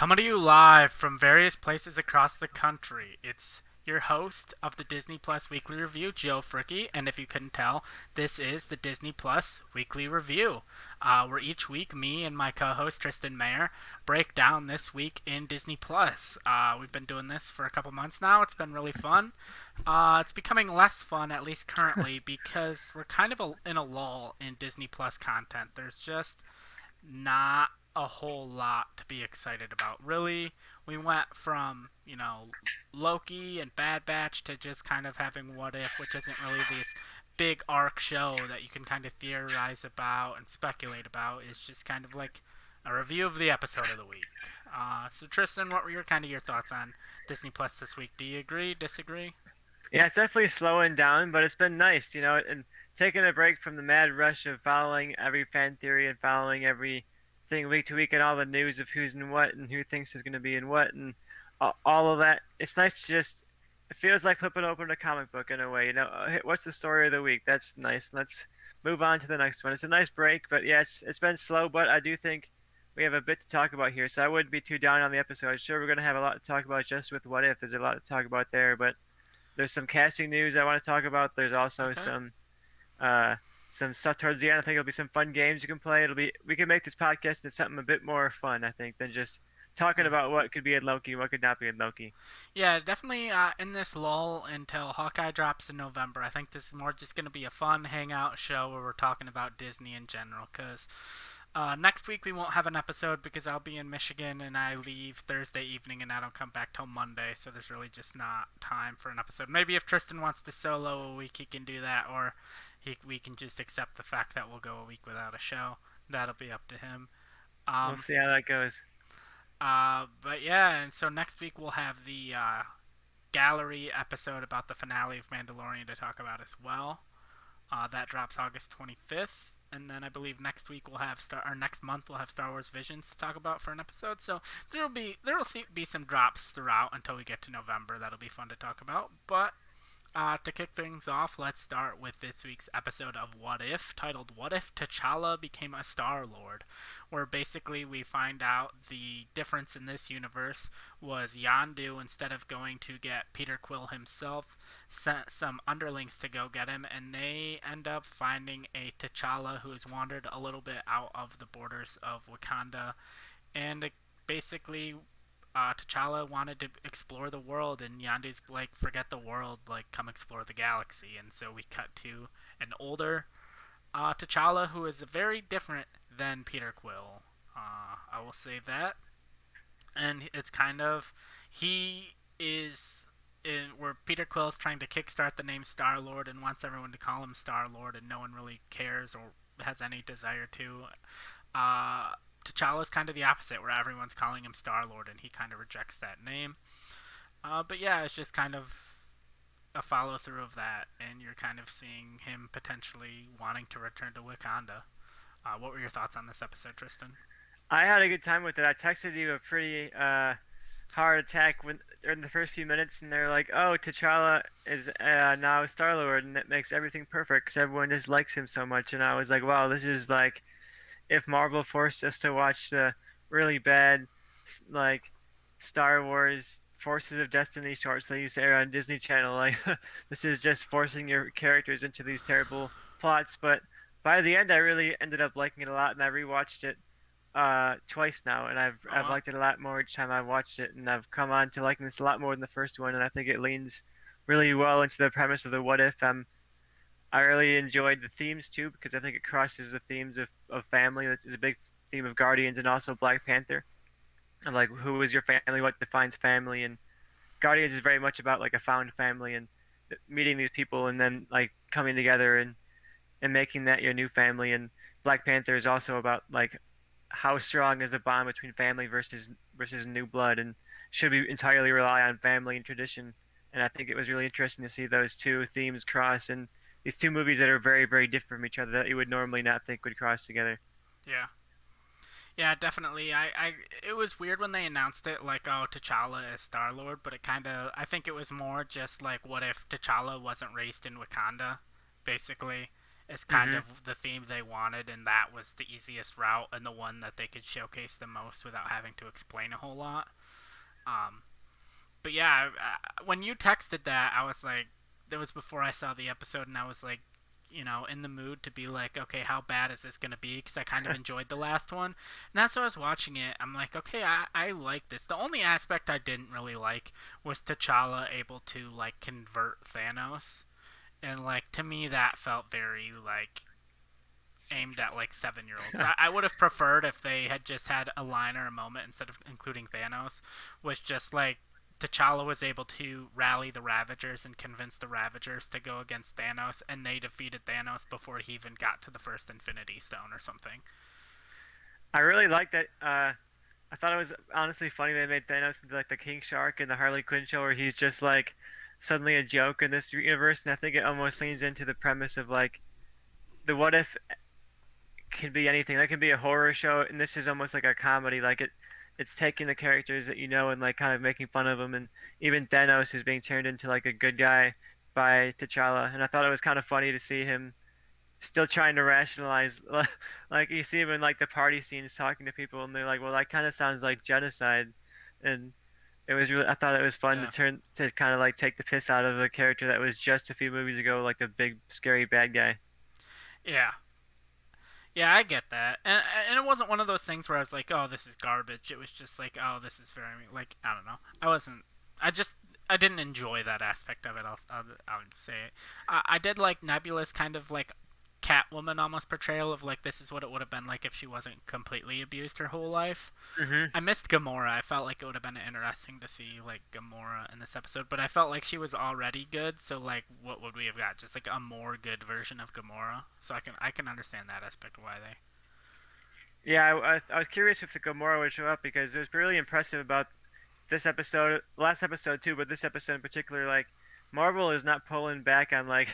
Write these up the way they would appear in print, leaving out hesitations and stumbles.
Coming to you live from various places across the country. It's your host of the Disney Plus Weekly Review, Joe Fricke, and if you couldn't tell, this is the Disney Plus Weekly Review, where each week me and my co-host Tristan Mayer break down this week in Disney Plus. We've been doing this for a couple months now. It's been really fun. It's becoming less fun, at least currently, because we're kind of in a lull in Disney Plus content. There's just not a whole lot to be excited about. Really, we went from, Loki and Bad Batch to just kind of having What If, which isn't really this big arc show that you can kind of theorize about and speculate about. It's just kind of like a review of the episode of the week. So Tristan, what were your thoughts on Disney Plus this week? Do you agree, disagree? Yeah, it's definitely slowing down, but it's been nice, and taking a break from the mad rush of following every fan theory and following everything week to week and all the news of who's in what and who thinks is going to be in what and all of that. It's nice to just, it feels like flipping open a comic book in a way, Hey, what's the story of the week? That's nice. Let's move on to the next one. It's a nice break, but yes, it's been slow, but I do think we have a bit to talk about here, so I wouldn't be too down on the episode. Sure, we're going to have a lot to talk about just with What If. There's a lot to talk about there, but there's some casting news I want to talk about. There's also Okay. uh some stuff towards the end. I think it'll be some fun games you can play. It'll be we can make this podcast into something a bit more fun, I think, than just talking Hmm. about what could be in Loki and what could not be in Loki. Yeah, definitely in this lull until Hawkeye drops in November. I think this is more just going to be a fun hangout show where we're talking about Disney in general. Because next week we won't have an episode because I'll be in Michigan and I leave Thursday evening and I don't come back till Monday. So there's really just not time for an episode. Maybe if Tristan wants to solo a week, he can do that, or we can just accept the fact that we'll go a week without a show. That'll be up to him. We'll Um, see how that goes. but yeah, and so next week we'll have the gallery episode about the finale of Mandalorian to talk about as well. That drops August 25th, and then I believe next week we'll have or next month we'll have Star Wars Visions to talk about for an episode. So there will be some drops throughout until we get to November. That'll be fun to talk about. But to kick things off, let's start with this week's episode of What If, titled What If T'Challa Became a Star Lord? Where basically we find out the difference in this universe was Yondu, instead of going to get Peter Quill himself, sent some underlings to go get him, and they end up finding a T'Challa who has wandered a little bit out of the borders of Wakanda, and basically T'Challa wanted to explore the world, and Yandu's like, forget the world, like, come explore the galaxy. And so we cut to an older T'Challa who is very different than Peter Quill. I will say that. And it's kind of, he is in where Peter Quill is trying to kickstart the name Star Lord and wants everyone to call him Star Lord, and no one really cares or has any desire to. T'Challa's kind of the opposite, where everyone's calling him Star Lord, and he kind of rejects that name. But yeah, it's just kind of a follow through of that, and you're kind of seeing him potentially wanting to return to Wakanda. What were your thoughts on this episode, Tristan? I had a good time with it. I texted you a pretty heart attack when in the first few minutes, and they're like, "Oh, T'Challa is now Star Lord, and it makes everything perfect because everyone just likes him so much." And I was like, "Wow, this is like if Marvel forced us to watch the really bad, like Star Wars Forces of Destiny shorts they used to air on Disney Channel. Like this is just forcing your characters into these terrible plots." But by the end, I really ended up liking it a lot, and I rewatched it twice now, and Oh I've well. liked it a lot more each time I've watched it, and I've come on to liking this a lot more than the first one, and I think it leans really well into the premise of the what if. I really enjoyed the themes too because I think it crosses the themes of family, which is a big theme of Guardians and also Black Panther. And like, who is your family? What defines family? And Guardians is very much about like a found family and meeting these people and then like coming together and making that your new family. And Black Panther is also about like how strong is the bond between family versus new blood, and should we entirely rely on family and tradition? And I think it was really interesting to see those two themes cross in these two movies that are very, very different from each other that you would normally not think would cross together. Yeah. Yeah, definitely. It was weird when they announced it, like, oh, T'Challa is Star Lord, but it kind of, I think it was more just like, what if T'Challa wasn't raised in Wakanda, basically, is kind Mhm. of the theme they wanted, and that was the easiest route and the one that they could showcase the most without having to explain a whole lot. Um, but yeah, when you texted that, I was like, that was before I saw the episode, and I was like, in the mood to be like, okay, how bad is this gonna be? Because I kind of enjoyed the last one, and as I was watching it, I'm like, okay, I like this. The only aspect I didn't really like was T'Challa able to like convert Thanos, and like to me that felt very like aimed at like 7 year olds. I would have preferred if they had just had a line or a moment instead of including Thanos, was just like T'Challa was able to rally the Ravagers and convince the Ravagers to go against Thanos, and they defeated Thanos before he even got to the first Infinity Stone or something. I really like that. I thought it was honestly funny they made Thanos into like the King Shark in the Harley Quinn show, where he's just like suddenly a joke in this universe, and I think it almost leans into the premise of like the what if can be anything. That can be a horror show, and this is almost like a comedy. Like it's taking the characters that you know and like kind of making fun of them, and even Thanos is being turned into like a good guy by T'Challa, and I thought it was kind of funny to see him still trying to rationalize. Like you see him in like the party scenes talking to people, and they're like, "Well, that kind of sounds like genocide," and it was really. I thought it was fun to Yeah, turn to kind of like take the piss out of the character that was just a few movies ago, like the big scary bad guy. yeah, yeah. I get that, and it wasn't one of those things where I was like, oh, this is garbage. It was just like, oh, this is very like I don't know. I wasn't. I just I didn't enjoy that aspect of it. I'll say it. I did like Nebula's kind of like Catwoman almost portrayal of like this is what it would have been like if she wasn't completely abused her whole life. Hmm. I missed Gamora. I felt like it would have been interesting to see like Gamora in this episode, but I felt like she was already good. So like, what would we have got? Just like a more good version of Gamora. So I can understand that aspect of why they. Yeah, I was curious if the Gamora would show up because it was really impressive about this episode, last episode too, but this episode in particular, like Marvel is not pulling back on like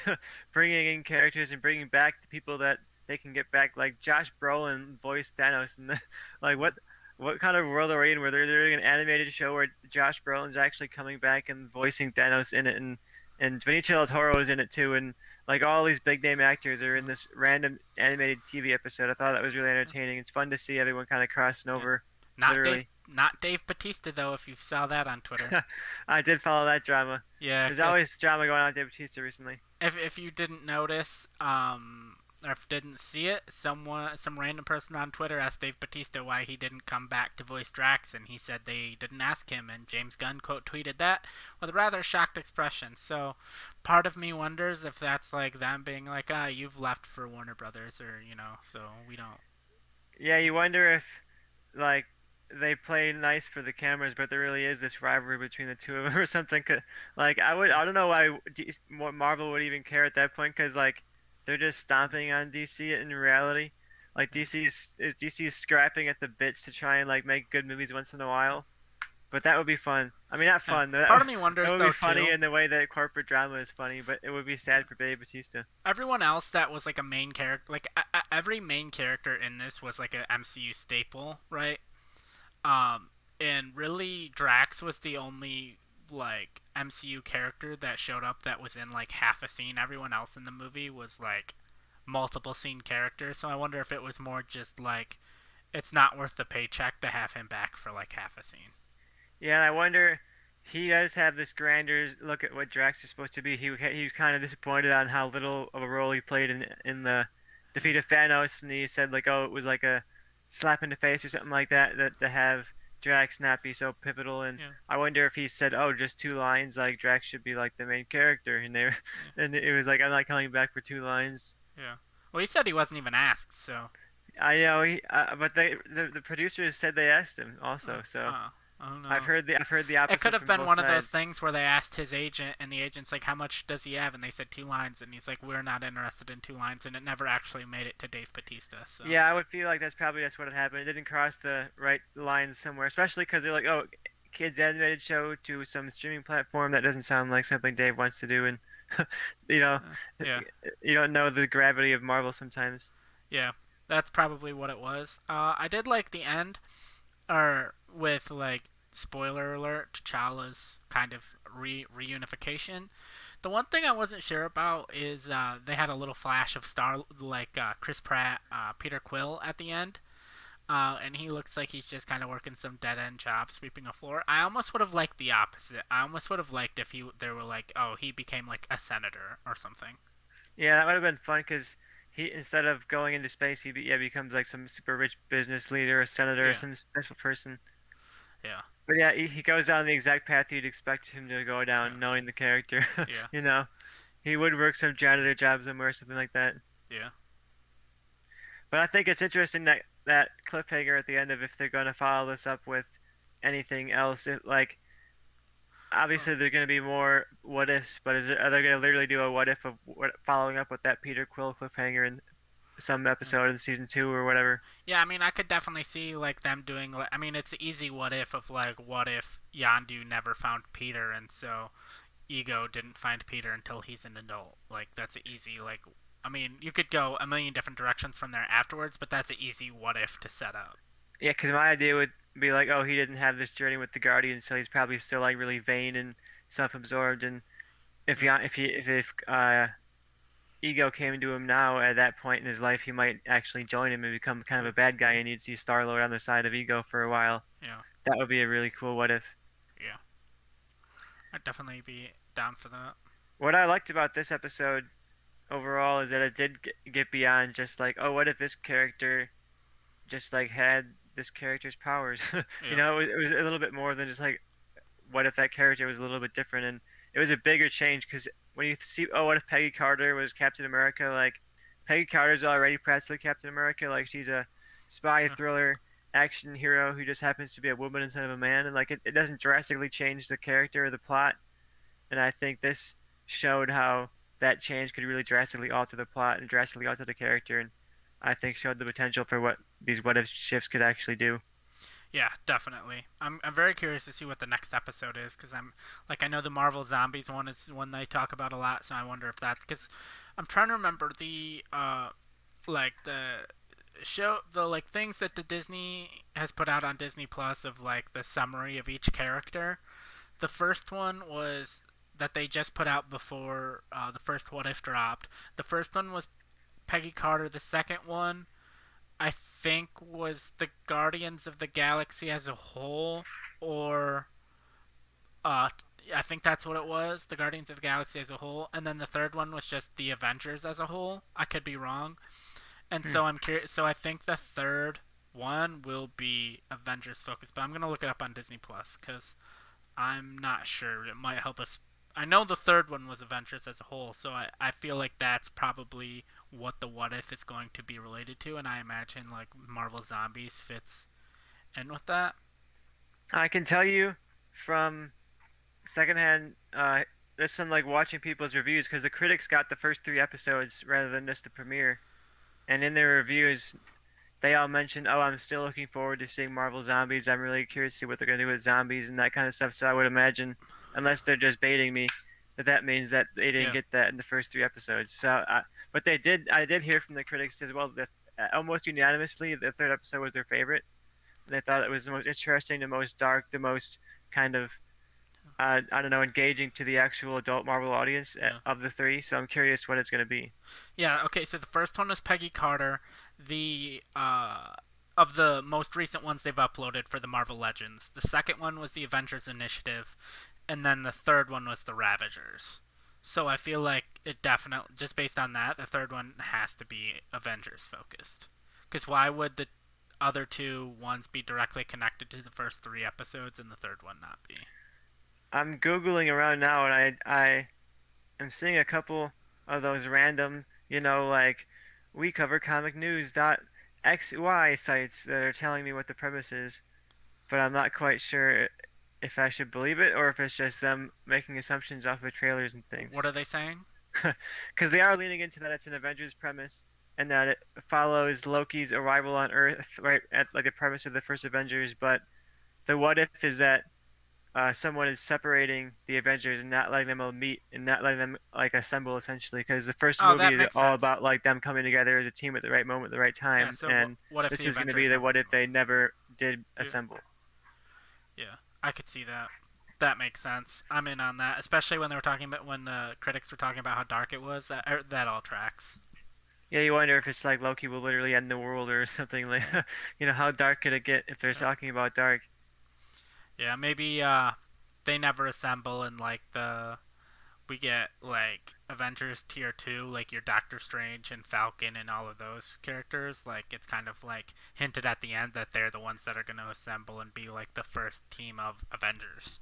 bringing in characters and bringing back the people that they can get back. Like Josh Brolin voiced Thanos, and like what kind of world are we in where they're doing an animated show where Josh Brolin's actually coming back and voicing Thanos in it, and Benicio del Toro is in it too, and like all these big name actors are in this random animated TV episode. I thought that was really entertaining. It's fun to see everyone kind of crossing Yeah. over, Not Dave. literally. Not Dave Batista though. If you saw that on Twitter. I did follow that drama. Yeah, There's because always drama going on with David Bautista recently. if you didn't notice, or if didn't see it, some random person on Twitter asked Dave Batista why he didn't come back to voice Drax, and he said they didn't ask him, and James Gunn quote tweeted that with a rather shocked expression. So, part of me wonders if that's like them being like, ah, you've left for Warner Brothers, or so we don't. Yeah, you wonder if like they play nice for the cameras, but there really is this rivalry between the two of them or something. Like I don't know why Marvel would even care at that point because like they're just stomping on DC in reality. Like Yeah, DC's scrapping at the bits to try and like make good movies once in a while. But that would be fun. I mean, not yeah. fun. Part of me That wonders would be though funny too. in the way that corporate drama is funny, but it would be sad for Dave Bautista. Everyone else that was like a main character, like every main character in this was like an MCU staple, right? Um, and really, Drax was the only like MCU character that showed up that was in like half a scene. Everyone else in the movie was like multiple scene characters. So I wonder if it was more just like it's not worth the paycheck to have him back for like half a scene. Yeah, and I wonder. He does have this grander look at what Drax is supposed to be. He was kind of disappointed on how little of a role he played in the defeat of Thanos, and he said like, oh, it was like a slap in the face or something like that. That to have Drax not be so pivotal, and Yeah, I wonder if he said, oh, just two lines, like Drax should be like the main character, and they, yeah, and it was like, I'm not coming back for two lines. yeah. Well, he said he wasn't even asked, so. I know, but the producers said they asked him Uh, also, so uh, who knows? I've heard the It could opposite have from been both one of those sides. things where they asked his agent, and the agent's like, "How much does he have?" And they said 2 lines, and he's like, "We're not interested in 2 lines," and it never actually made it to Dave Batista. So Yeah, I would feel like that's what had happened. It didn't cross the right lines somewhere, especially because they're like, oh, kids animated show to some streaming platform. That doesn't sound like something Dave wants to do, and you know, yeah, you don't know the gravity of Marvel sometimes. yeah, that's probably what it was. I did like the end, or with like spoiler alert, T'Challa's kind of reunification. The one thing I wasn't sure about is they had a little flash of Chris Pratt, Peter Quill at the end. And he looks like he's just kind of working some dead end job, sweeping a floor. I almost would have liked the opposite. I almost would have liked if they were like, oh, he became like a senator or something. Yeah, that would have been fun because he instead of going into space, yeah becomes like some super rich business leader, a senator, or Yeah, some special person. yeah, But yeah, he goes down the exact path you'd expect him to go down, yeah, knowing the character. yeah, You know, he would work some janitor job somewhere or something like that. yeah. But I think it's interesting that that cliffhanger at the end of if they're going to follow this up with anything else. Like Oh, obviously there're going to be more what ifs, but are they going to literally do a what if of following up with that Peter Quill cliffhanger in some yeah. episode in season 2 or whatever? Yeah, I mean, I could definitely see like them doing. Like, I mean, it's an easy what if of like, what if Yandu never found Peter, and so Ego didn't find Peter until he's an adult. Like, that's an easy like. I mean, you could go a million different directions from there afterwards, but that's an easy what if to set up. Yeah, because my idea would be like, oh, he didn't have this journey with the Guardian, so he's probably still like really vain and self-absorbed. And Yeah, if Ego came to him now at that point in his life, he might actually join him and become kind of yeah, a bad guy, and you'd see Star-Lord on the side of Ego for a while. yeah, That would be a really cool what if. yeah. I'd definitely be down for that. What I liked about this episode overall is that it did get beyond just like, oh, what if this character just like had this character's powers? Yeah, It was a little bit more than just like, what if that character was a little bit different? And it was a bigger change because when you see, oh, what if Peggy Carter was Captain America? Like, Peggy Carter's already practically Captain America. Like, she's a spy yeah, thriller action hero who just happens to be a woman instead of a man. And like, it doesn't drastically change the character or the plot. And I think this showed how that change could really drastically alter the plot and drastically alter the character. And I think showed the potential for what these what if shifts could actually do. yeah. Definitely. I'm very curious to see what the next episode is because I know the Marvel Zombies one is one they talk about a lot, so I wonder if that's because I'm trying to remember the show the like things that the Disney has put out on Disney Plus of like the summary of each character. The first one was that they just put out before the first What If dropped. The first one was Peggy Carter. The second one, I think, was the Guardians of the Galaxy as a whole, or uh, I think that's what it was, the Guardians of the Galaxy as a whole. And then the third one was just the Avengers as a whole. I could be wrong. And Hmm. so I'm curious. So I think the third one will be Avengers focused, but I'm gonna look it up on Disney Plus because I'm not sure. It might help us. I know the third one was Avengers as a whole, so I feel like that's probably what the what if is going to be related to, and I imagine like Marvel Zombies fits in with that. I can tell you from secondhand, there's some like watching people's reviews because the critics got the first 3 episodes rather than just the premiere, and in their reviews, they all mentioned, "Oh, I'm still looking forward to seeing Marvel Zombies. I'm really curious to see what they're gonna do with zombies and that kind of stuff." So I would imagine, unless they're just baiting me, that means that they didn't Yeah, get that in the first 3 episodes. But they did. I did hear from the critics as well that almost unanimously, the third episode was their favorite. They thought it was the most interesting, the most dark, the most kind of I don't know, engaging to the actual adult Marvel audience yeah. of the three. So I'm curious what it's going to be. Yeah, okay, so the first one was Peggy Carter. The of the most recent ones they've uploaded for the Marvel Legends. The second one was the Avengers Initiative, and then the third one was the Ravagers. So I feel like it definitely just based on that, the third one has to be Avengers focused. Cuz why would the other two ones be directly connected to the first 3 episodes and the third one not be? I'm googling around now, and I am seeing a couple of those random, like we cover comic news dot XY sites that are telling me what the premise is, but I'm not quite sure if I should believe it or if it's just them making assumptions off of trailers and things. What are they saying? Because they are leaning into that it's an Avengers premise and that it follows Loki's arrival on Earth right at like the premise of the first Avengers, but the what if is that someone is separating the Avengers and not letting them all meet and not letting them like assemble essentially because the first Oh, movie that is makes all sense. about like them coming together as a team at the right moment at the right Yeah, time so and what if this the is going to be Avengers the never what if assemble? they never did Yeah, assemble. yeah. I could see that. That makes sense. I'm in on that, especially when they were talking about when the critics were talking about how dark it was. That all tracks. Yeah, you wonder if it's like Loki will literally end the world or something like, Yeah. how dark could it get if they're Yep. talking about dark? Yeah. Maybe they never assemble and like the we get like Avengers tier two, like your Doctor Strange and Falcon and all of those characters. Like it's kind of like hinted at the end that they're the ones that are going to assemble and be like the first team of Avengers.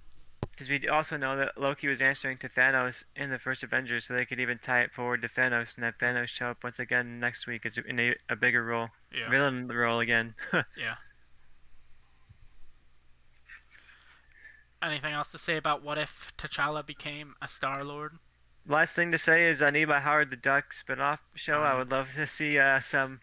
Because we also know that Loki was answering to Thanos in the first Avengers, so they could even tie it forward to Thanos and have Thanos show up once again next week as in a bigger role, Yeah. villain role again. Yeah. Anything else to say about what if T'Challa became a Star Lord? Last thing to say is I need my Howard the Duck spin-off show. I Right. would love to see some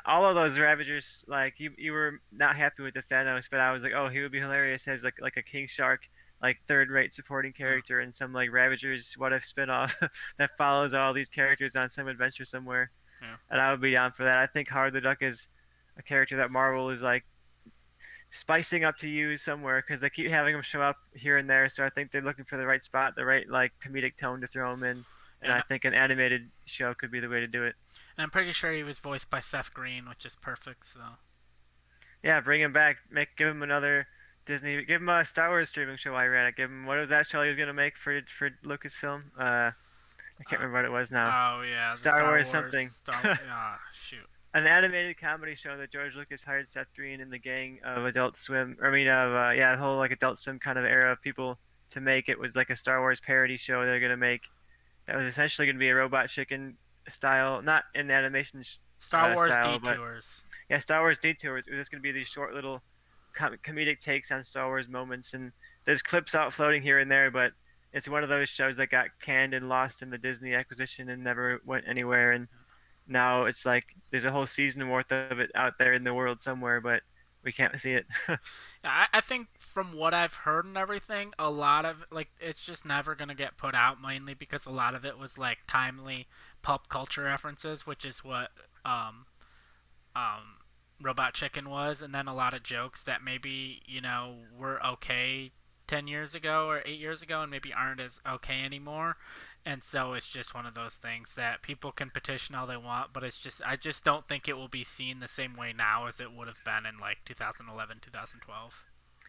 all of those Ravagers. Like you were not happy with the Thanos, but I was like, oh, he would be hilarious as like a King Shark, like third-rate supporting Yeah. character in some like Ravagers what if spin-off that follows all these characters on some adventure somewhere. Yeah. And I would be down for that. I think Howard the Duck is a character that Marvel is like spicing up to use somewhere because they keep having him show up here and there. So I think they're looking for the right spot, the right like comedic tone to throw him in. And I And think an animated show could be the way to do it. I'm pretty sure he was voiced by Seth Green, which is perfect. So Yeah, bring him back. Give him another Disney. Give him a Star Wars streaming show. I ran it. Give him what was that show he was gonna make for Lucasfilm? I can't Uh, remember what it was now. oh yeah, the Star Star Wars Wars something. Star. Ah, shoot. An animated comedy show that George Lucas hired Seth Green and the gang of Adult Swim, or I mean, of yeah, the whole like Adult Swim kind of era of people to make. It was like a Star Wars parody show they're gonna make. That was essentially gonna be a Robot Chicken style, not in animation Star Wars style, but Detours. yeah, Star Wars Detours. It was just gonna be these short little comedic takes on Star Wars moments, and there's clips out floating here and there, but it's one of those shows that got canned and lost in the Disney acquisition and never went anywhere. And now it's like there's a whole season worth of it out there in the world somewhere, but we can't see it. I think from what I've heard and everything, a lot of like it's just never gonna get put out mainly because a lot of it was like timely pop culture references, which is what um, Robot Chicken was, and then a lot of jokes that maybe were okay 10 years ago or 8 years ago, and maybe aren't as okay anymore. And so it's just one of those things that people can petition all they want, but it's just I just don't think it will be seen the same way now as it would have been in like 2011, 2012.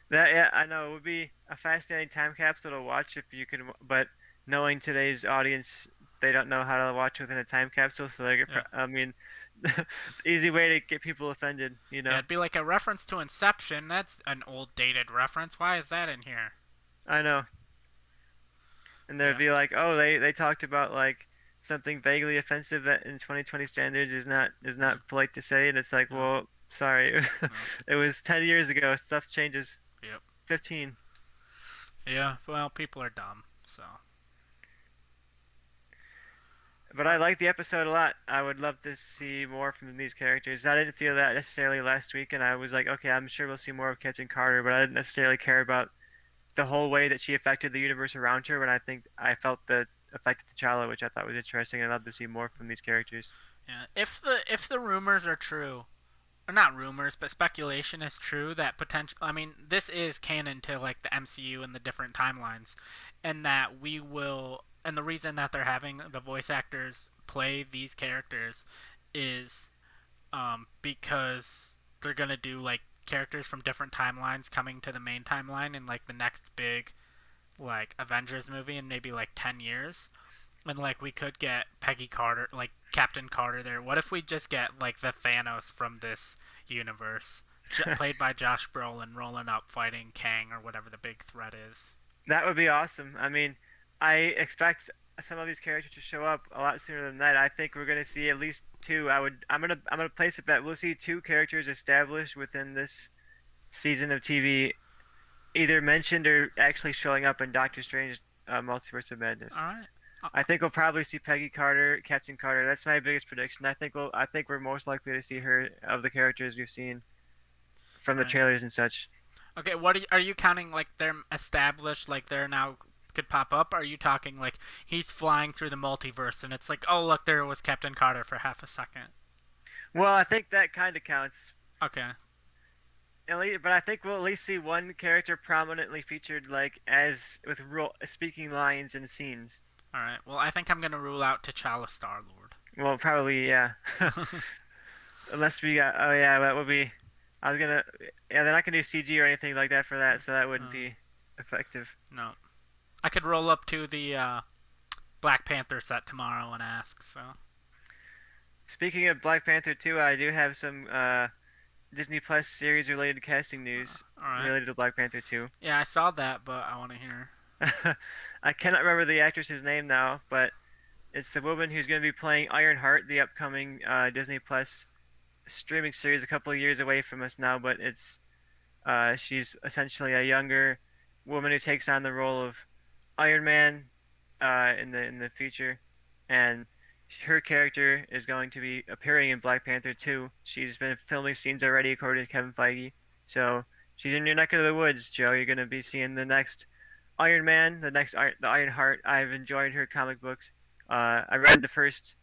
That yeah, I know it would be a fascinating time capsule to watch if you can, but knowing today's audience, they don't know how to watch within a time capsule, so they get. Yeah, I mean, easy way to get people offended, you yeah, know. it'd be like a reference to Inception. That's an old dated reference. Why is that in here? I know, and they'd Yeah, be like, oh, they talked about like something vaguely offensive that in 2020 standards yeah, is not polite to say, and it's like, yeah, well, sorry, yeah. it was 10 years ago. Stuff changes. Yep. 15. Yeah. Well, people are dumb. So. But I like the episode a lot. I would love to see more from these characters. I didn't feel that necessarily last week, and I was like, okay, I'm sure we'll see more of Captain Carter, but I didn't necessarily care about the whole way that she affected the universe around her. But I think I felt the effect of T'Challa, which I thought was interesting. I'd love to see more from these characters. Yeah. If the rumors are true, or not rumors, but speculation is true that potential. I mean, this is canon to like the MCU and the different timelines, and that we will. And the reason that they're having the voice actors play these characters is because they're gonna do like characters from different timelines coming to the main timeline in like the next big like Avengers movie in maybe like 10 years. And like we could get Peggy Carter, like Captain Carter there. What if we just get like the Thanos from this universe, played by Josh Brolin, rolling up fighting Kang or whatever the big threat is? That would be awesome. I mean, I expect some of these characters to show up a lot sooner than that. I think we're gonna see at least two. I'm gonna place a bet. We'll see two characters established within this season of TV, either mentioned or actually showing up in Doctor Strange Multiverse of All Madness. right. Uh, I think we'll probably see Peggy Carter, Captain Carter. That's my biggest prediction. I think we're most likely to see her of the characters we've seen from all the right. trailers and such. Okay. What are you counting? Like they're established? Like they're now could pop up? Or are you talking like he's flying through the multiverse and it's like, oh look, there was Captain Carter for half a second? Well, I think that kind of counts. Okay. but I think we'll at least see one character prominently featured, like as with speaking lines and scenes. All right. Well, I think I'm gonna rule out T'Challa Star Lord. Well, probably yeah. Unless we got, oh yeah, that would be. I was gonna, yeah, they're not gonna do CG or anything like that for that, so that wouldn't be effective. No, I could roll up to the Black Panther set tomorrow and ask. So, Speaking of Black Panther 2, I do have some Disney Plus series related casting news all right. related to Black Panther 2. Yeah, I saw that, but I want to hear. I cannot remember the actress's name now, but it's the woman who's going to be playing Ironheart, the upcoming Disney Plus streaming series a couple of years away from us now, but it's she's essentially a younger woman who takes on the role of Iron Man in the future, and her character is going to be appearing in Black Panther 2. She's been filming scenes already, according to Kevin Feige. So she's in your neck of the woods, Joe. You're going to be seeing the next Iron Man, the Iron Heart. I've enjoyed her comic books. I read the first,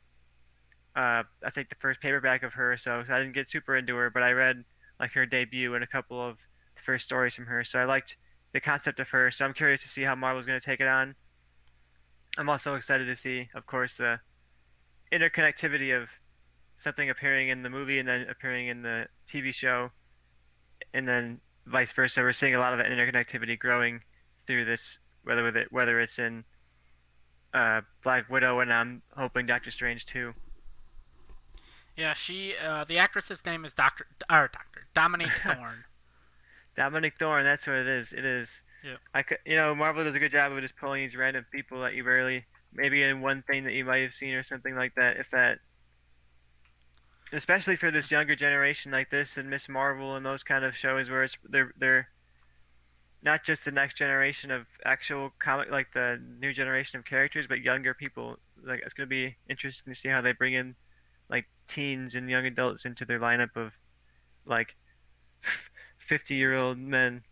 I think the first paperback of her, so I didn't get super into her, but I read like her debut and a couple of the first stories from her. So I liked the concept of her. So I'm curious to see how Marvel's going to take it on. I'm also excited to see, of course, the interconnectivity of something appearing in the movie and then appearing in the TV show, and then vice versa. We're seeing a lot of that interconnectivity growing through this, whether it's in Black Widow, and I'm hoping Doctor Strange too. Yeah, the actress's name is Doctor Dominique Thorne. Dominic Thorne, that's what it is. It is. Yep. Marvel does a good job of just pulling these random people that you barely, maybe in one thing that you might have seen or something like that. If that, especially for this younger generation like this and Miss Marvel and those kind of shows where they're not just the next generation of actual comic, like the new generation of characters, but younger people. Like it's gonna be interesting to see how they bring in like teens and young adults into their lineup of like 50-year-old men.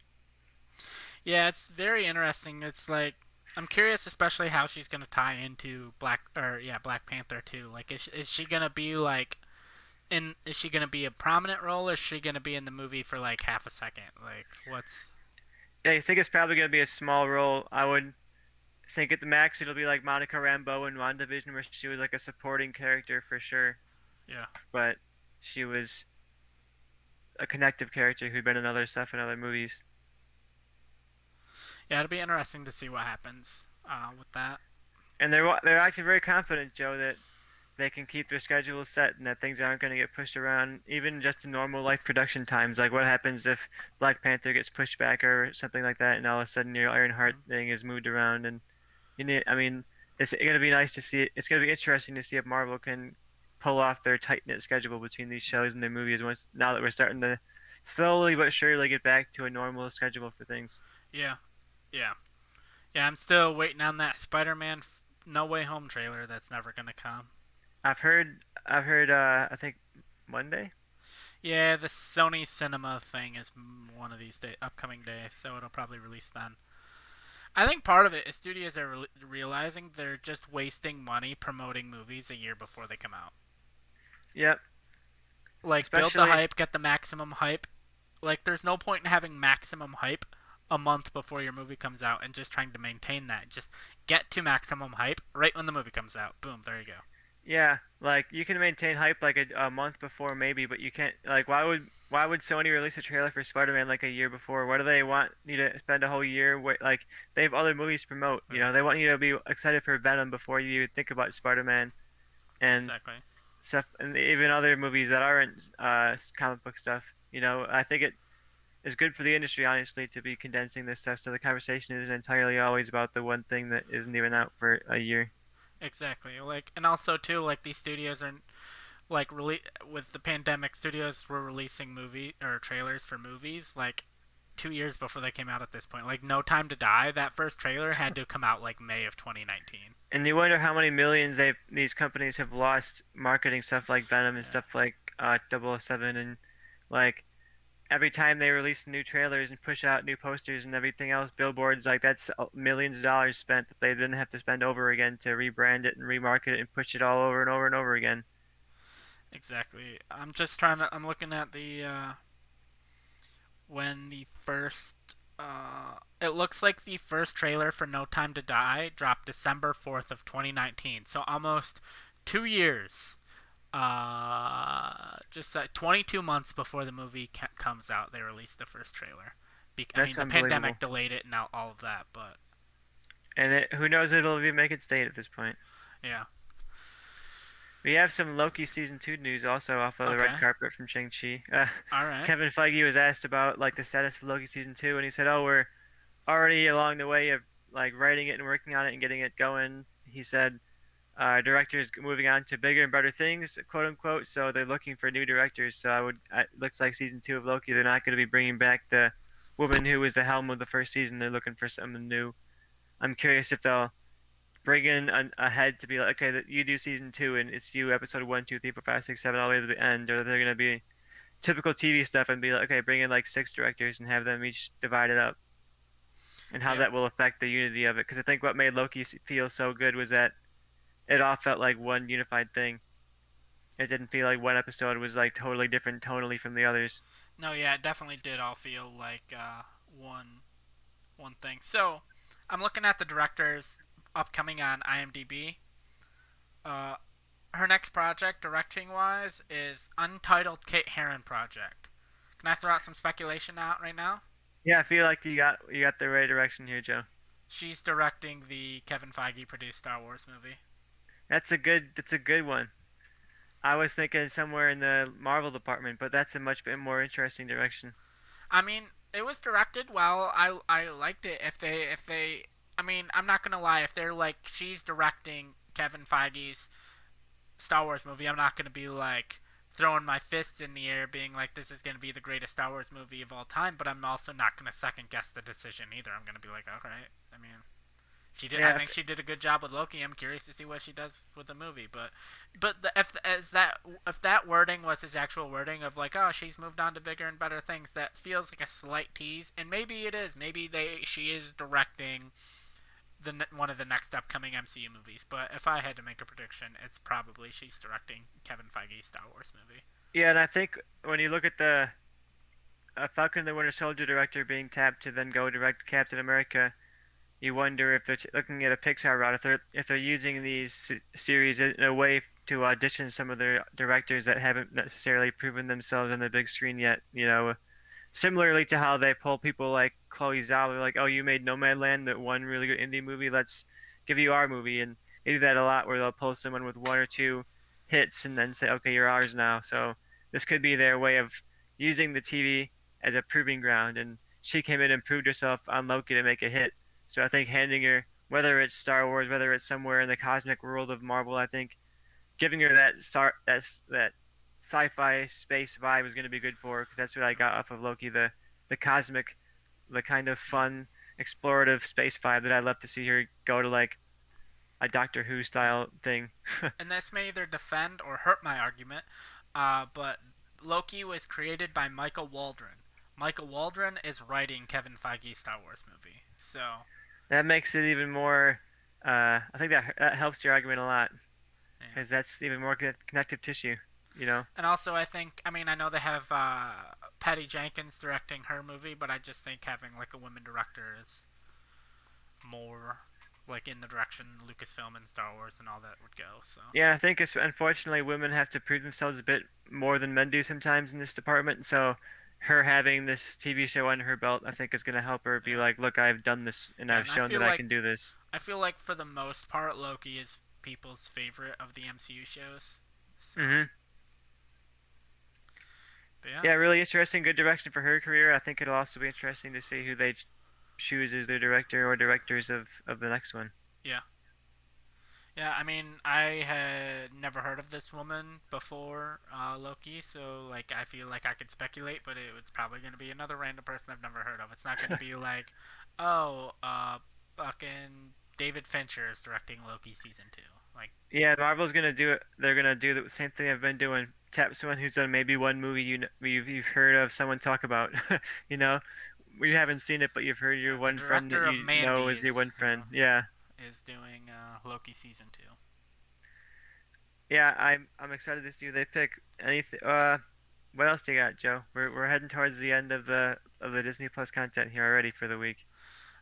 Yeah, it's very interesting. It's like I'm curious, especially how she's gonna tie into Black Panther too. Like, is she gonna be like is she gonna be a prominent role? Or is she gonna be in the movie for like half a second? Like, what's Yeah, I think it's probably gonna be a small role. I would think at the max it'll be like Monica Rambeau in WandaVision, where she was like a supporting character for sure, yeah, but she was a connective character who'd been in other stuff in other movies. yeah? It'll be interesting to see what happens with that. And they're actually very confident, Joe, that they can keep their schedule set and that things aren't going to get pushed around, even just in normal life production times. Like what happens if Black Panther gets pushed back or something like that, and all of a sudden your Ironheart thing is moved around, and I mean, it's going to be nice to see. It's going to be interesting to see if Marvel can pull off their tight knit schedule between these shows and their movies once now that we're starting to slowly but surely get back to a normal schedule for things. Yeah, yeah, yeah. I'm still waiting on that Spider-Man No Way Home trailer. That's never gonna come. I've heard. I think Monday. Yeah, the Sony Cinema thing is one of these upcoming days, so it'll probably release then. I think part of it is studios are realizing they're just wasting money promoting movies a year before they come out. Yep. Like, build the Especially hype, get the maximum hype. Like, there's no point in having maximum hype a month before your movie comes out and just trying to maintain that. Just get to maximum hype right when the movie comes out. Boom, there you go. yeah, like you can maintain hype like a month before maybe, but you can't like why would Sony release a trailer for Spider-Man like a year before? What do they want you to spend a whole year like they have other movies to promote, Yeah, they want you to be excited for Venom before you think about Spider-Man and exactly. stuff and even other movies that aren't comic book stuff. I think it is good for the industry honestly to be condensing this stuff so the conversation isn't entirely always about the one thing that isn't even out for a year. Exactly. Like, and also too, like these studios are like with the pandemic, studios were releasing movie or trailers for movies like 2 years before they came out. At this point, like No Time to Die, that first trailer had to come out like May of 2019. And you wonder how many millions these companies have lost marketing stuff like Venom and Yeah, stuff like 007 and like every time they release new trailers and push out new posters and everything else, billboards like that's millions of dollars spent that they didn't have to spend over again to rebrand it and remarket it and push it all over and over and over again. exactly. I'm just trying to. I'm looking at the when the first. It looks like the first trailer for No Time to Die dropped December 4th of 2019. So almost 2 years. Just 22 months before the movie comes out, they released the first trailer. I mean, That's the unbelievable. pandemic delayed it and all of that, but And who knows if it'll even make its date at this point. yeah. We have some Loki season 2 news also off of the red Okay. carpet from Shang-Chi. All right. Kevin Feige was asked about like the status of Loki season 2, and he said, "Oh, we're already along the way of like writing it and working on it and getting it going." He said, "Directors moving on to bigger and better things, quote unquote." So they're looking for new directors. So it looks like season 2 of Loki, they're not going to be bringing back the woman who was the helm of the first season. They're looking for something new. I'm curious if they'll bring in a head to be like, okay, that you do season 2 and it's you episode one, two, three, four, five, six, seven, all the way to the end, or they're gonna be typical TV stuff and be like, okay, bring in like six directors and have them each divide it up, and how Yeah. that will affect the unity of it. Because I think what made Loki feel so good was that it all felt like one unified thing. It didn't feel like one episode was like totally different tonally from the others. No, yeah, it definitely did all feel like one thing. So, I'm looking at the directors upcoming on IMDb. Uh, her next project, directing wise, is Untitled Kate Herron Project. Can I throw out some speculation out right now? Yeah, I feel like you got the right direction here, Joe. She's directing the Kevin Feige produced Star Wars movie. That's a good one. I was thinking somewhere in the Marvel department, but that's a much bit more interesting direction. I mean, it was directed well. I liked it. If they I mean, I'm not gonna lie. If they're like she's directing Kevin Feige's Star Wars movie, I'm not gonna be like throwing my fists in the air, being like this is gonna be the greatest Star Wars movie of all time. But I'm also not gonna second guess the decision either. I'm gonna be like, okay. I mean, she did. I Yeah, think she did a good job with Loki. I'm curious to see what she does with the movie. But if that wording was his actual wording of like, oh, she's moved on to bigger and better things, that feels like a slight tease. And maybe it is. Maybe she is directing one of the next upcoming MCU movies. But if I had to make a prediction, it's probably she's directing Kevin Feige's Star Wars movie. yeah, and I think when you look at the Falcon and the Winter Soldier director being tapped to then go direct Captain America, you wonder if they're looking at a Pixar route, if they're using these series in a way to audition some of their directors that haven't necessarily proven themselves on the big screen yet. Similarly to how they pull people like Chloe Zhao, they're like, "Oh, you made Nomadland, that one really good indie movie. Let's give you our movie." And they do that a lot, where they'll pull someone with one or two hits and then say, "Okay, you're ours now." So this could be their way of using the TV as a proving ground. And she came in and proved herself on Loki to make a hit. So I think handing her, whether it's Star Wars, whether it's somewhere in the cosmic world of Marvel, I think giving her that sci-fi space vibe is going to be good for her, because that's what I got off of Loki, the cosmic, the kind of Yeah. fun explorative space vibe that I'd love to see her go to, like a Doctor Who Yeah. style thing. And this may either defend or hurt my argument, but Loki was created by Michael Waldron. Michael Waldron is writing Kevin Feige's Star Wars movie. So, That makes it even more. I think that helps your argument a lot, yeah. because that's even more connective tissue. You know. And also, I think, I mean, I know they have Patty Jenkins directing her movie, but I just think having like a women director is more like in the direction Lucasfilm and Star Wars and all that would go. So, Yeah, I think unfortunately women have to prove themselves a bit more than men do sometimes in this department. So her having this TV show under her belt, I think is going to help her be yeah. like, look, I've done this and Yeah, I've and shown that I can do this. I feel like for the most part Loki is people's favorite of the MCU shows. So, Hmm. but yeah. Yeah, really interesting, good direction for her career. I think it'll also be interesting to see who they choose as their director or directors of the next one. Yeah. Yeah, I mean, I had never heard of this woman before Loki, so like I feel like I could speculate, but it's probably going to be another random person I've never heard of. It's not going to be like, oh, fucking David Fincher is directing Loki season 2. Like, Yeah, Marvel's gonna do it. They're gonna do the same thing I've been doing. Tap someone who's done maybe one movie you've heard of someone talk about. you know, we haven't seen it, but you've heard your yeah, the one friend that director of you know Mandy is your one is, friend. Yeah, is doing Loki season 2. yeah. I'm excited to see who they pick. Anything. What else do you got, Joe? We're heading towards the end of the Disney Plus content here already for the week.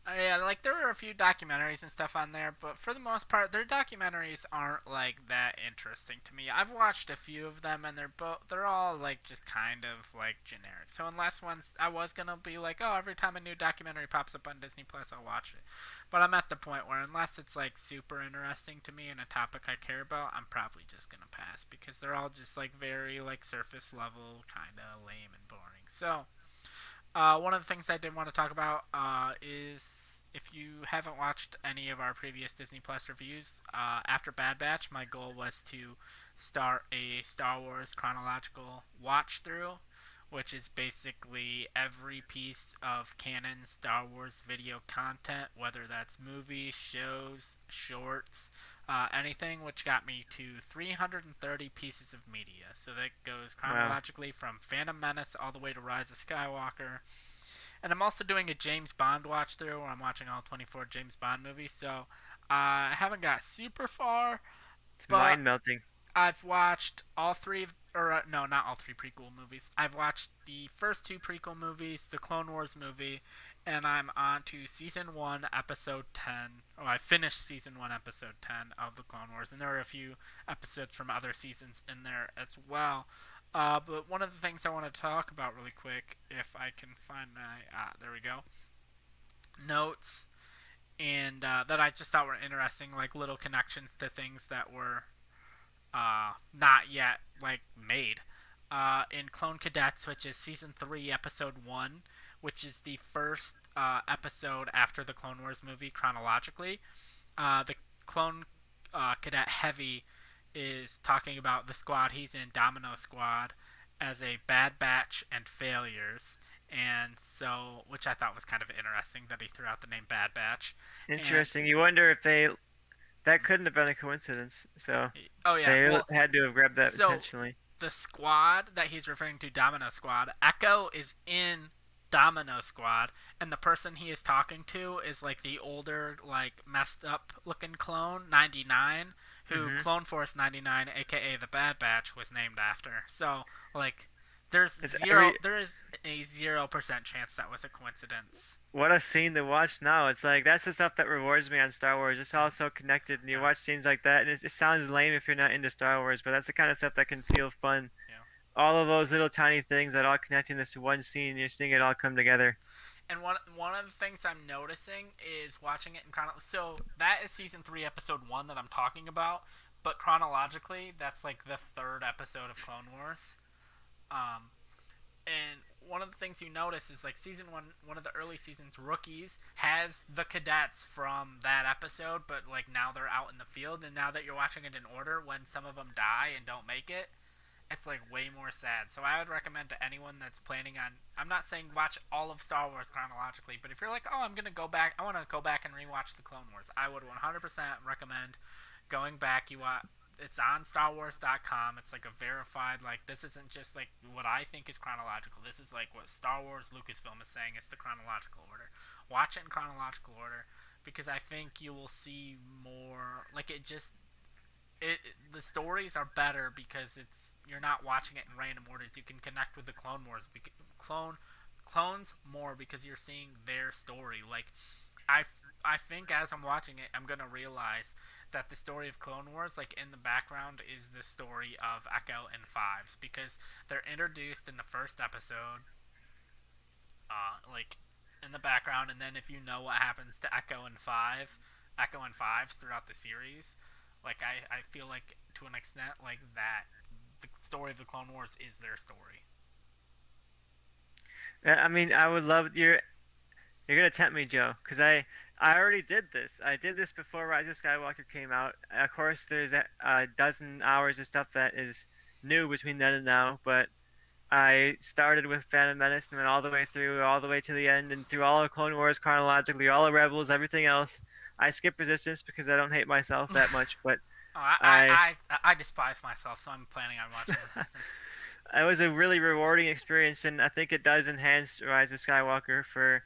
Yeah, like there were a few documentaries and stuff on there, but for the most part, their documentaries aren't like that interesting to me. I've watched a few of them, and they're all like just kind of like generic. So unless once I was gonna be like, oh, every time a new documentary pops up on Disney Plus, I'll watch it. But I'm at the point where unless it's like super interesting to me and a topic I care about, I'm probably just gonna pass because they're all just like very like surface level, kind of lame and boring. So one of the things I did want to talk about is if you haven't watched any of our previous Disney Plus reviews, after Bad Batch, my goal was to start a Star Wars chronological watch through, which is basically every piece of canon Star Wars video content, whether that's movies, shows, shorts, anything, which got me to 330 pieces of media. So that goes Wow. chronologically from Phantom Menace all the way to Rise of Skywalker. And I'm also doing a James Bond watch through where I'm watching all 24 James Bond movies. So I haven't got super far, It's but mind melting. I've watched all three, or no, not all three prequel movies. I've watched the first two prequel movies, the Clone Wars movie, and I'm on to season 1, episode 10. Oh, I finished season 1, episode 10 of the Clone Wars, and there are a few episodes from other seasons in there as well. But one of the things I want to talk about really quick, if I can find my, there we go, notes, and that I just thought were interesting, like little connections to things that were not yet like made. In Clone Cadets, which is season 3, episode 1, which is the first episode after the Clone Wars movie chronologically. The Clone Cadet Heavy is talking about the squad he's in, Domino Squad, as a bad batch and failures. And so, which I thought was kind of interesting that he threw out the name Bad Batch. And Interesting. You wonder if they that couldn't have been a coincidence. So oh yeah, they well, had to have grabbed that so intentionally. the squad that he's referring to, Domino Squad, Echo is in Domino Squad, and the person he is talking to is like the older, like messed up looking clone, 99, who Hmm. Clone Force 99, aka the Bad Batch, was named after. So, like, there's It's zero, every there is a 0% chance that was a coincidence. What a scene to watch now. It's like that's the stuff that rewards me on Star Wars. It's all so connected, and you Yeah, watch scenes like that, and it sounds lame if you're not into Star Wars, but that's the kind of stuff that can feel fun. yeah. All of those little tiny things that all connect in this one scene, you're seeing it all come together. And one of the things I'm noticing is watching it in so that is season 3, episode 1 that I'm talking about, but chronologically, that's like the third episode of Clone Wars. Um, and one of the things you notice is like season 1, one of the early seasons, Rookies has the cadets from that episode, but like now they're out in the field, and now that you're watching it in order, when some of them die and don't make it, it's like way more sad. So I would recommend to anyone that's planning on. I'm not saying watch all of Star Wars chronologically, but if you're like, oh, I'm gonna go back, I want to go back and rewatch the Clone Wars, I would 100% recommend going back. It's on StarWars.com. It's like a verified. Like this isn't just like what I think is chronological. This is like what Star Wars Lucasfilm is saying. It's the chronological order. Watch it in chronological order because I think you will see more. Like the stories are better because it's you're not watching it in random orders. You can connect with the Clone Wars clones more because you're seeing their story. Like I I think as I'm watching it, I'm gonna realize that the story of Clone Wars, like in the background, is the story of Echo and Fives because they're introduced in the first episode, like in the background, and then if you know what happens to Echo and Fives throughout the series, like I feel like to an extent like that the story of the Clone Wars is their story. I mean, I would love you're gonna tempt me, Joe, because I already did this. I did this before Rise of Skywalker came out. Of course, there's a dozen hours of stuff that is new between then and now, but I started with Phantom Menace and went all the way through, all the way to the end, and through all of Clone Wars chronologically, all the Rebels, everything else. I skipped Resistance because I don't hate myself that much, but Oh, I I despise myself, so I'm planning on watching Resistance. it was a really rewarding experience, and I think it does enhance Rise of Skywalker for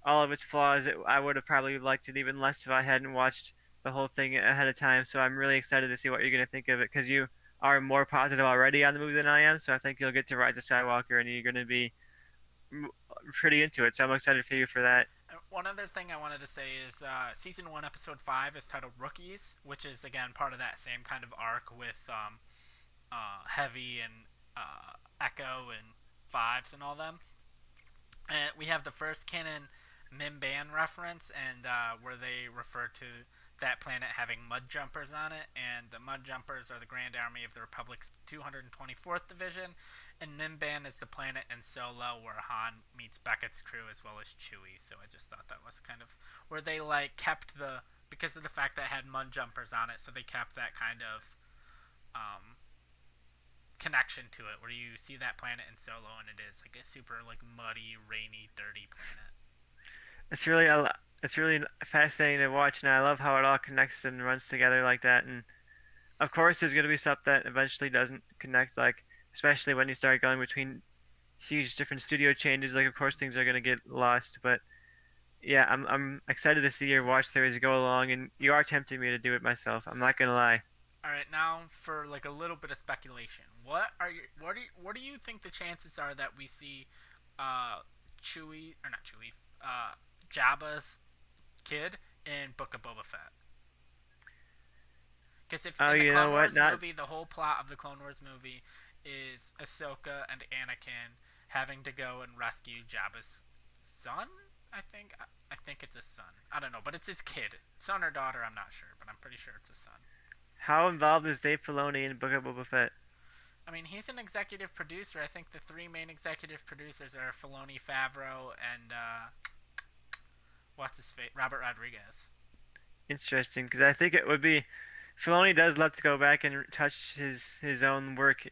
all of its flaws. I would have probably liked it even less if I hadn't watched the whole thing ahead of time. So I'm really excited to see what you're going to think of it because you are more positive already on the movie than I am. So I think you'll get to Rise of Skywalker, and you're going to be pretty into it. So I'm excited for you for that. One other thing I wanted to say is season 1, episode 5 is titled Rookies, which is again part of that same kind of arc with Heavy and Echo and Fives and all them. And we have the first canon Mimban reference, and where they refer to that planet having mud jumpers on it, and the mud jumpers are the Grand Army of the Republic's 224th Division, and Mimban is the planet in Solo where Han meets Beckett's crew as well as Chewie. So I just thought that was kind of where they like kept the because of the fact that it had mud jumpers on it, so they kept that kind of um, connection to it where you see that planet in Solo and it is like a super like muddy, rainy, dirty planet. It's really it's really fascinating to watch, and I love how it all connects and runs together like that. And of course, there's going to be stuff that eventually doesn't connect, like especially when you start going between huge different studio changes. Like, of course, things are going to get lost. But yeah, I'm excited to see your watch through as you go along, and you are tempting me to do it myself. I'm not gonna lie. All right, now for like a little bit of speculation. What do you think the chances are that we see uh Chewie or not Chewie, Jabba's kid in Book of Boba Fett? Because if Oh, in the you know Clone what? Wars Not movie, the whole plot of the Clone Wars movie is Ahsoka and Anakin having to go and rescue Jabba's son. I think it's a son. I don't know, but it's his kid, son or daughter. I'm not sure, but I'm pretty sure it's a son. how involved is Dave Filoni in Book of Boba Fett? I mean, he's an executive producer. I think the three main executive producers are Filoni, Favreau, and what's his face, Robert Rodriguez. Interesting, because I think it would be. Filoni does love to go back and touch his own work.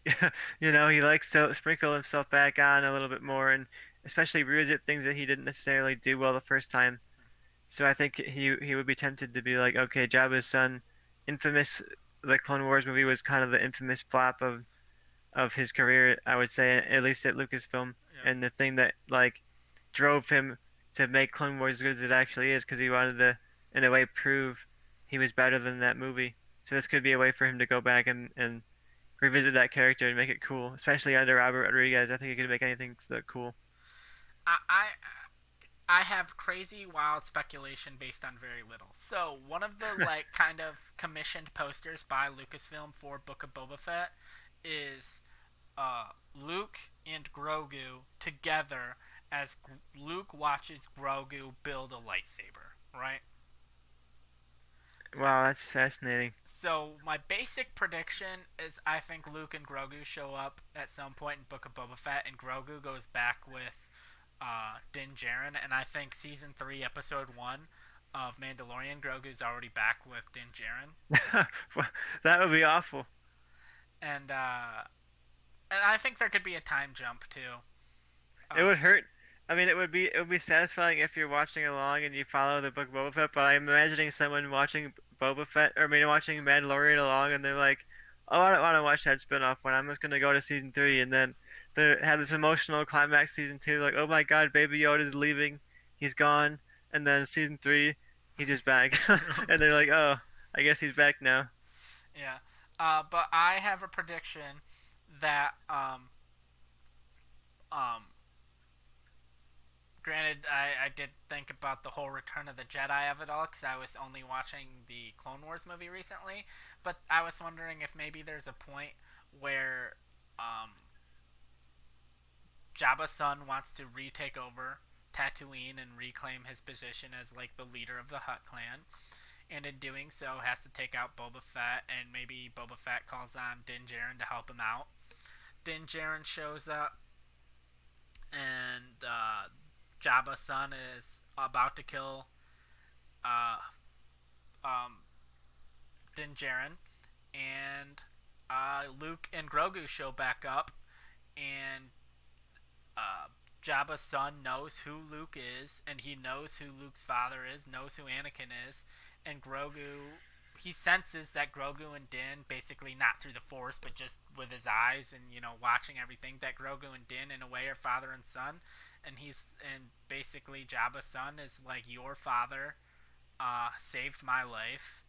You know, he likes to sprinkle himself back on a little bit more, and especially revisit things that he didn't necessarily do well the first time. So I think he would be tempted to be like, okay, Jabba's son, infamous. The Clone Wars movie was kind of the infamous flop of his career, I would say, at least at Lucasfilm, Yeah. and the thing that like drove him to make Clone Wars as good as it actually is, because he wanted to, in a way, prove he was better than that movie. So this could be a way for him to go back and revisit that character and make it cool, especially under Robert Rodriguez. I think he could make anything look cool. I, I I have crazy wild speculation based on very little. So one of the like kind of commissioned posters by Lucasfilm for Book of Boba Fett is Luke and Grogu together as Luke watches Grogu build a lightsaber, right? Wow, that's fascinating. So my basic prediction is I think Luke and Grogu show up at some point in Book of Boba Fett, and Grogu goes back with Din Djarin, and I think season 3, episode 1 of Mandalorian, Grogu's already back with Din Djarin, That would be awful. and and I think there could be a time jump too. It Um, would hurt. I mean, it would be satisfying if you're watching along and you follow the book of Boba Fett. But I'm imagining someone watching Boba Fett, or I mean, watching Mandalorian along, and they're like, "Oh, I don't want to watch that spinoff one. I'm just gonna go to season 3." And then they have this emotional climax season 2, like, "Oh my God, Baby Yoda's leaving. He's gone." And then season 3, he's just back, and they're like, "Oh, I guess he's back now." yeah, but I have a prediction that um, granted, I did think about the whole Return of the Jedi of it all because I was only watching the Clone Wars movie recently. But I was wondering if maybe there's a point where um, Jabba's son wants to retake over Tatooine and reclaim his position as like the leader of the Hutt clan, and in doing so has to take out Boba Fett, and maybe Boba Fett calls on Din Djarin to help him out. Din Djarin shows up, and Jabba's son is about to kill uh, um, Din Djarin, and Luke and Grogu show back up, and uh, Jabba's son knows who Luke is, and he knows who Luke's father is, knows who Anakin is, and Grogu. He senses that Grogu and Din, basically not through the Force, but just with his eyes and watching everything, that Grogu and Din, in a way, are father and son, and basically Jabba's son is like your father saved my life,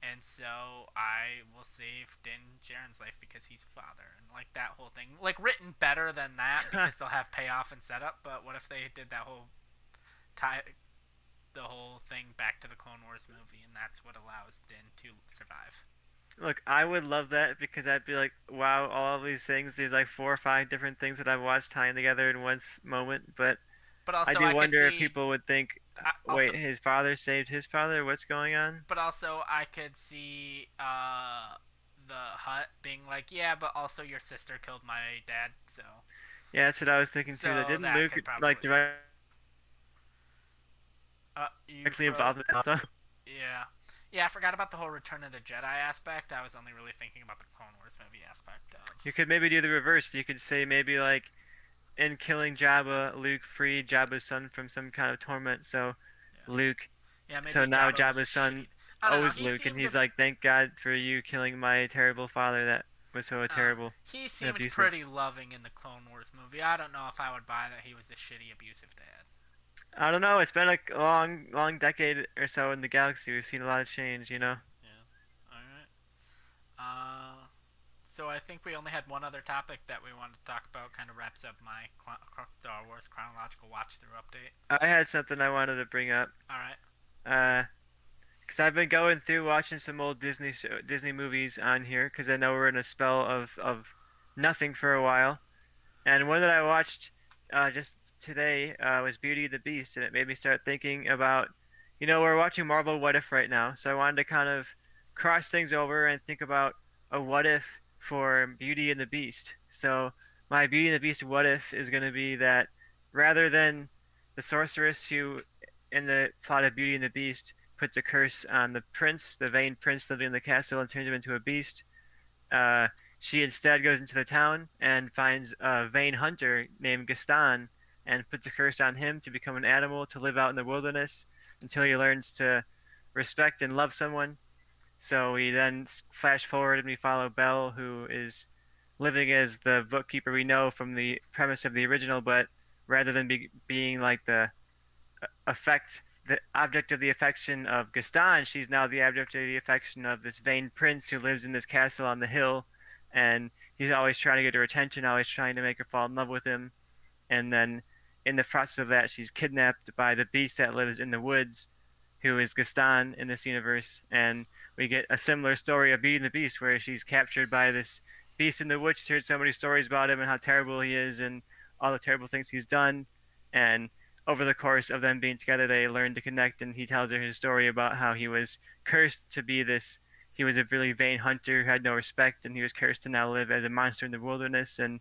And so I will save Din Djarin's life because he's a father, and like that whole thing, like written better than that because they'll have payoff and setup. But what if they did that whole tie the whole thing back to the Clone Wars movie, and that's what allows Din to survive? Look, I would love that because I'd be like, wow, all of these things, these like 4 or 5 different things that I've watched tying together in one moment. But But I also do I could wonder if see people would think, also wait, his father saved his father? What's going on? but also I could see the Hut being like, yeah, but also your sister killed my dad, Yeah, that's what I was thinking too. That so didn't that Luke could like probably you directly froze. involved with Alpha? Yeah. Yeah, I forgot about the whole Return of the Jedi aspect. I was only really thinking about the Clone Wars movie aspect You of. could maybe do the reverse. You could say maybe like in killing Jabba, Luke freed Jabba's son from some kind of torment. So Yeah. Luke, Yeah, so maybe now Jabba was a Jabba's shitty. son I don't know. owes He Luke, and seemed he's like, thank God for you killing my terrible father that was so terrible he and seemed abusive. pretty loving in the Clone Wars movie. I don't know if I would buy that he was a shitty, abusive dad. I don't know. It's been like a long, long decade or so in the galaxy. We've seen a lot of change, you know. Yeah. All right. So I think we only had one other topic that we wanted to talk about. Kind of wraps up my Star Wars chronological watch through update. I had something I wanted to bring up. All right. Uh, because I've been going through watching some old Disney movies on here because I know we're in a spell of nothing for a while. And one that I watched just today was Beauty and the Beast, and it made me start thinking about, we're watching Marvel What If right now, so I wanted to kind of cross things over and think about a what if for Beauty and the Beast. So my Beauty and the Beast what if is going to be that rather than the sorceress who, in the plot of Beauty and the Beast, puts a curse on the prince, the vain prince living in the castle, and turns him into a beast. Uh, she instead goes into the town and finds a vain hunter named Gaston and puts a curse on him to become an animal to live out in the wilderness until he learns to respect and love someone. So we then flash forward and we follow Belle, who is living as the bookkeeper we know from the premise of the original, but rather than being like the object of the affection of Gaston, she's now the object of the affection of this vain prince who lives in this castle on the hill, and he's always trying to get her attention, always trying to make her fall in love with him. And then in the process of that, she's kidnapped by the beast that lives in the woods, who is Gaston in this universe. And we get a similar story of Beauty and the Beast, where she's captured by this beast in the woods. She's heard so many stories about him and how terrible he is and all the terrible things he's done. And over the course of them being together, they learn to connect. And he tells her his story about how he was cursed to be this. He was a really vain hunter who had no respect, and he was cursed to now live as a monster in the wilderness. And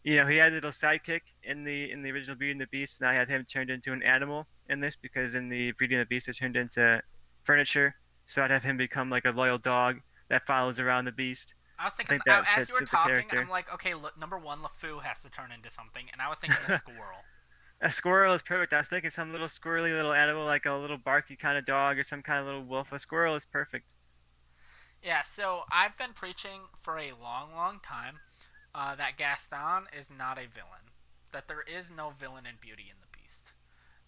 he had a little sidekick in the original Beauty and the Beast, and I had him turned into an animal in this because in the Beauty and the Beast it turned into furniture. So I'd have him become like a loyal dog that follows around the Beast. I was I thinking think that as you fits were with the talking, I'm character. like, okay, look, number one, LeFou has to turn into something, and I was thinking a squirrel. A squirrel is perfect. I was thinking some little squirrely little animal, like a little barky kind of dog or some kind of little wolf. A squirrel is perfect. Yeah. So I've been preaching for a long, long time that Gaston is not a villain. That there is no villain in Beauty and the Beast.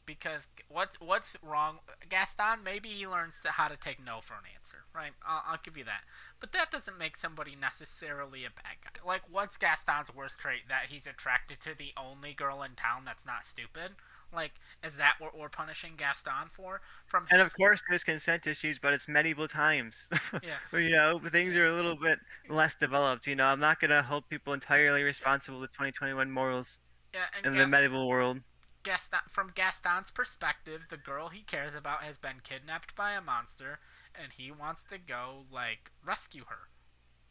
Because what's wrong? Gaston, maybe he learns how to take no for an answer, right? I'll give you that, but that doesn't make somebody necessarily a bad guy. Like, what's Gaston's worst trait? That he's attracted to the only girl in town that's not stupid. Like, is that what we're punishing Gaston for? From And of his, course, there's consent issues, but it's medieval times. yeah, Where, things are a little bit less developed. I'm not gonna hold people entirely responsible to 2021 morals yeah, and in the medieval world. From Gaston's perspective, the girl he cares about has been kidnapped by a monster, and he wants to go like rescue her.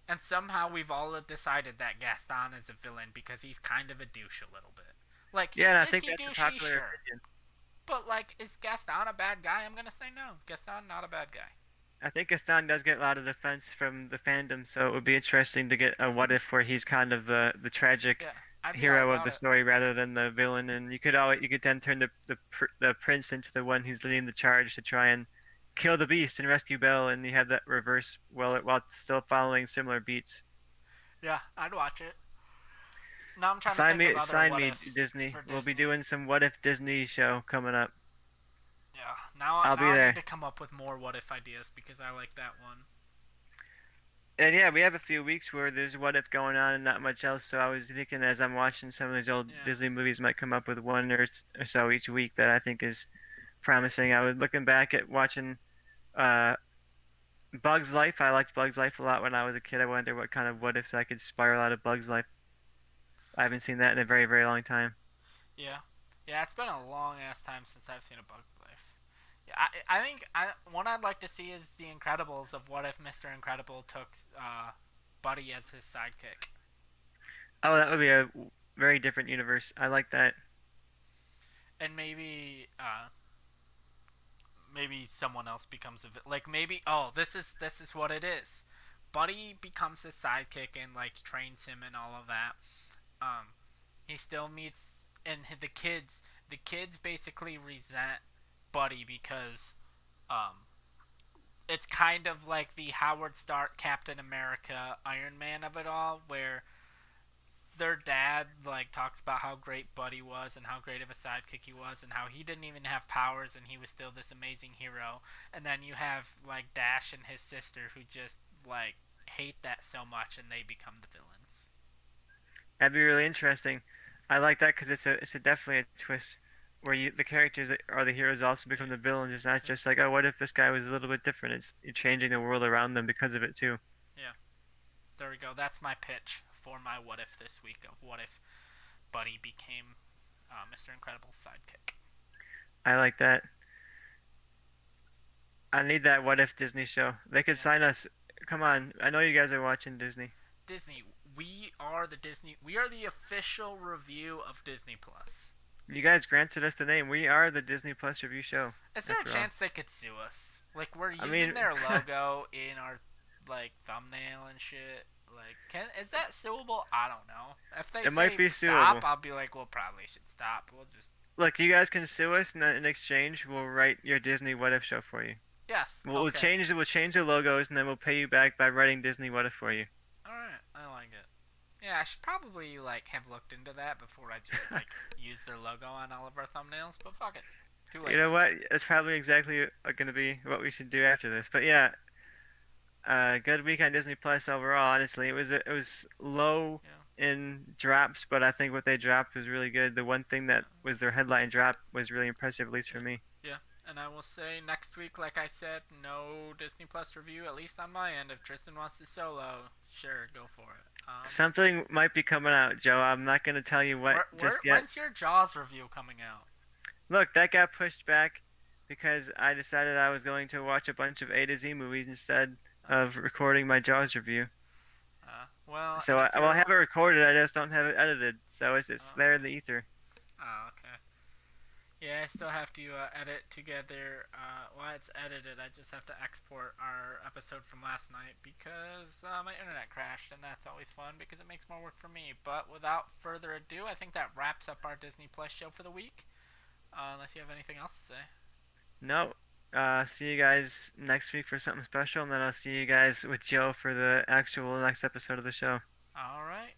And somehow we've all decided that Gaston is a villain because he's kind of a douche a little bit. Like, Yeah, and I is think he that's a douchey? popular Sure. opinion. But, like, is Gaston a bad guy? I'm gonna say no. Gaston, not a bad guy. I think Gaston does get a lot of defense from the fandom, so it would be interesting to get a what if where he's kind of the tragic Yeah, I'd be all hero of about the it. story rather than the villain. And you could then turn the prince into the one who's leading the charge to try and kill the beast and rescue Belle, and you have that reverse while still following similar beats. Yeah, I'd watch it. Now I'm trying to think of other Sign what me, ifs Disney. for We'll be Disney. doing some what if Disney show coming up. Yeah, I'll now be I need there. to come up with more what if ideas because I like that one. And yeah, we have a few weeks where there's what if going on and not much else. So I was thinking as I'm watching some of these old Yeah. Disney movies, might come up with one or so each week that I think is promising. I was looking back at watching uh Bug's Life. I liked Bug's Life a lot when I was a kid. I wonder what kind of what ifs I could spiral out of Bug's Life. I haven't seen that in a very, very long time. Yeah. Yeah, it's been a long ass time since I've seen A Bug's Life. Yeah, I think one I'd like to see is The Incredibles of what if Mr. Incredible took Buddy as his sidekick. Oh, that would be a very different universe. I like that. And maybe someone else becomes like maybe this is what it is. Buddy becomes his sidekick and like trains him and all of that. Um, he still meets and the kids basically resent Buddy because um it's kind of like the Howard Stark Captain America Iron Man of it all where their dad like talks about how great Buddy was and how great of a sidekick he was and how he didn't even have powers and he was still this amazing hero. And then you have like Dash and his sister who just like hate that so much and they become the villains. That'd be really interesting. I like that because it's a definitely a twist where the characters that are the heroes also become the villains. It's not Yeah. just like, oh, what if this guy was a little bit different? It's you're changing the world around them because of it too. Yeah. There we go. That's my pitch for my what if this week of what if Buddy became Mr. Incredible's sidekick. I like that. I need that what if Disney show. They could Yeah. sign us. Come on. I know you guys are watching Disney. Disney. We are the official review of Disney Plus. You guys granted us the name. We are the Disney Plus review show, Is there a after all. chance they could sue us? Like we're I using mean, their logo in our like thumbnail and shit. Like, is that suable? I don't know. If they it might say be stop, suable. I'll be like, well, probably should stop. We'll just Look, you guys can sue us, and then in exchange, we'll write your Disney what if show for you. yes, We'll okay, change it. We'll change the logos, and then we'll pay you back by writing Disney what if for you. all right, I like it. Yeah, I should probably like have looked into that before I just like use their logo on all of our thumbnails. But fuck it, too You late know now. what? It's probably exactly going to be what we should do after this. But yeah, good week on Disney Plus overall. Honestly, it was low Yeah, in drops, but I think what they dropped was really good. The one thing that yeah, was their headline drop was really impressive, at least for yeah, me. yeah. And I will say next week, like I said, no Disney Plus review, at least on my end. If Tristan wants to solo, sure, go for it. Something might be coming out, Joe. I'm not going to tell you what just yet. When's your Jaws review coming out? Look, that got pushed back because I decided I was going to watch a bunch of A to Z movies instead Uh, of recording my Jaws review. well, So and I, if I will you're, have it recorded. I just don't have it edited. So it's there in okay. the ether. Oh, okay. Yeah, I still have to edit together. Well, it's edited. I just have to export our episode from last night because my internet crashed, and that's always fun because it makes more work for me. But without further ado, I think that wraps up our Disney Plus show for the week. Unless you have anything else to say. No. See you guys next week for something special, and then I'll see you guys with Joe for the actual next episode of the show. All right.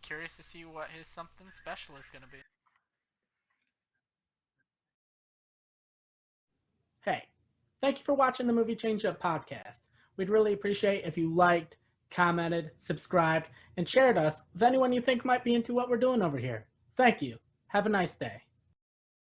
Curious to see what his something special is gonna be. Hey, thank you for watching the Movie Changeup podcast. We'd really appreciate if you liked, commented, subscribed, and shared us with anyone you think might be into what we're doing over here. Thank you. Have a nice day.